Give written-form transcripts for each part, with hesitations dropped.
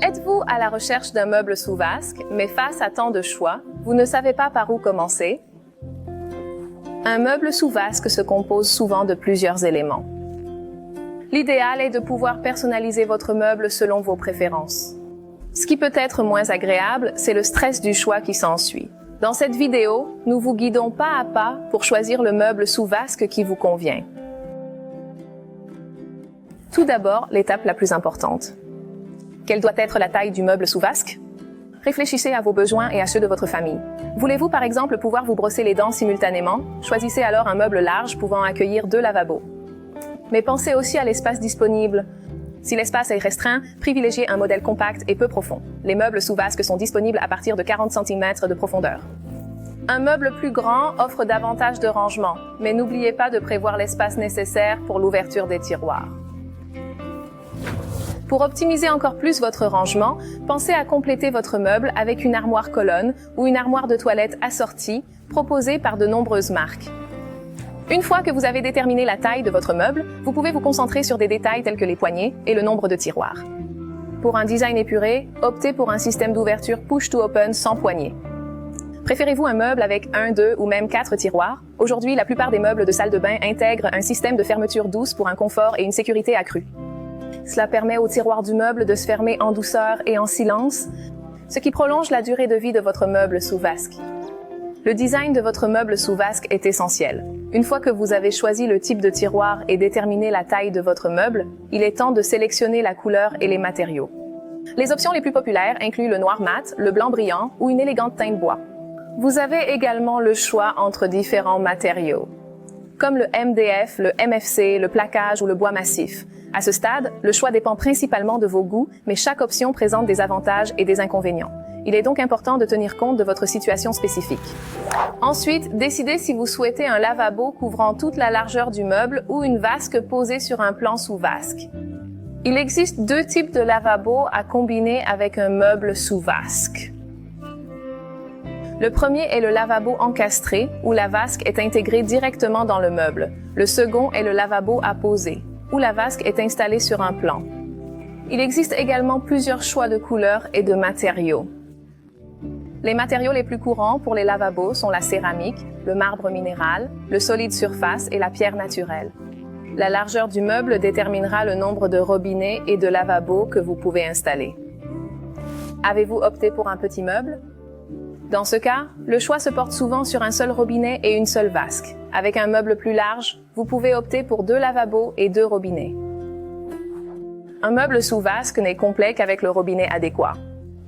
Êtes-vous à la recherche d'un meuble sous vasque, mais face à tant de choix, vous ne savez pas par où commencer? Un meuble sous vasque se compose souvent de plusieurs éléments. L'idéal est de pouvoir personnaliser votre meuble selon vos préférences. Ce qui peut être moins agréable, c'est le stress du choix qui s'ensuit. Dans cette vidéo, nous vous guidons pas à pas pour choisir le meuble sous vasque qui vous convient. Tout d'abord, l'étape la plus importante. Quelle doit être la taille du meuble sous vasque? Réfléchissez à vos besoins et à ceux de votre famille. Voulez-vous par exemple pouvoir vous brosser les dents simultanément? Choisissez alors un meuble large pouvant accueillir 2 lavabos. Mais pensez aussi à l'espace disponible. Si l'espace est restreint, privilégiez un modèle compact et peu profond. Les meubles sous vasque sont disponibles à partir de 40 cm de profondeur. Un meuble plus grand offre davantage de rangement, mais n'oubliez pas de prévoir l'espace nécessaire pour l'ouverture des tiroirs. Pour optimiser encore plus votre rangement, pensez à compléter votre meuble avec une armoire colonne ou une armoire de toilette assortie, proposée par de nombreuses marques. Une fois que vous avez déterminé la taille de votre meuble, vous pouvez vous concentrer sur des détails tels que les poignées et le nombre de tiroirs. Pour un design épuré, optez pour un système d'ouverture push-to-open sans poignée. Préférez-vous un meuble avec 1, 2 ou même 4 tiroirs? Aujourd'hui, la plupart des meubles de salle de bain intègrent un système de fermeture douce pour un confort et une sécurité accrue. Cela permet au tiroir du meuble de se fermer en douceur et en silence, ce qui prolonge la durée de vie de votre meuble sous vasque. Le design de votre meuble sous vasque est essentiel. Une fois que vous avez choisi le type de tiroir et déterminé la taille de votre meuble, il est temps de sélectionner la couleur et les matériaux. Les options les plus populaires incluent le noir mat, le blanc brillant ou une élégante teinte bois. Vous avez également le choix entre différents matériaux, comme le MDF, le MFC, le plaquage ou le bois massif. À ce stade, le choix dépend principalement de vos goûts, mais chaque option présente des avantages et des inconvénients. Il est donc important de tenir compte de votre situation spécifique. Ensuite, décidez si vous souhaitez un lavabo couvrant toute la largeur du meuble ou une vasque posée sur un plan sous vasque. Il existe 2 types de lavabo à combiner avec un meuble sous vasque. Le premier est le lavabo encastré, où la vasque est intégrée directement dans le meuble. Le second est le lavabo à poser, où la vasque est installée sur un plan. Il existe également plusieurs choix de couleurs et de matériaux. Les matériaux les plus courants pour les lavabos sont la céramique, le marbre minéral, le solide surface et la pierre naturelle. La largeur du meuble déterminera le nombre de robinets et de lavabos que vous pouvez installer. Avez-vous opté pour un petit meuble? Dans ce cas, le choix se porte souvent sur un seul robinet et une seule vasque. Avec un meuble plus large, vous pouvez opter pour 2 lavabos et 2 robinets. Un meuble sous vasque n'est complet qu'avec le robinet adéquat.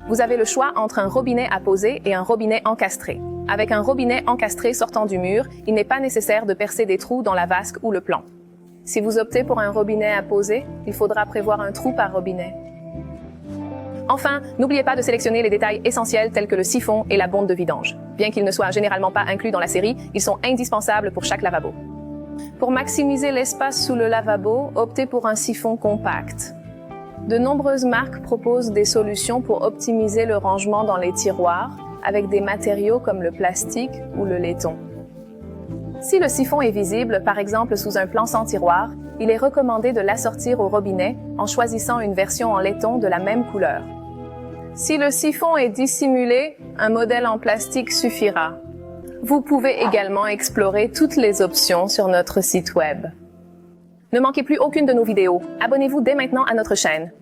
Vous avez le choix entre un robinet à poser et un robinet encastré. Avec un robinet encastré sortant du mur, il n'est pas nécessaire de percer des trous dans la vasque ou le plan. Si vous optez pour un robinet à poser, il faudra prévoir un trou par robinet. Enfin, n'oubliez pas de sélectionner les détails essentiels tels que le siphon et la bonde de vidange. Bien qu'ils ne soient généralement pas inclus dans la série, ils sont indispensables pour chaque lavabo. Pour maximiser l'espace sous le lavabo, optez pour un siphon compact. De nombreuses marques proposent des solutions pour optimiser le rangement dans les tiroirs avec des matériaux comme le plastique ou le laiton. Si le siphon est visible, par exemple sous un plan sans tiroir, il est recommandé de l'assortir au robinet en choisissant une version en laiton de la même couleur. Si le siphon est dissimulé, un modèle en plastique suffira. Vous pouvez également explorer toutes les options sur notre site web. Ne manquez plus aucune de nos vidéos. Abonnez-vous dès maintenant à notre chaîne.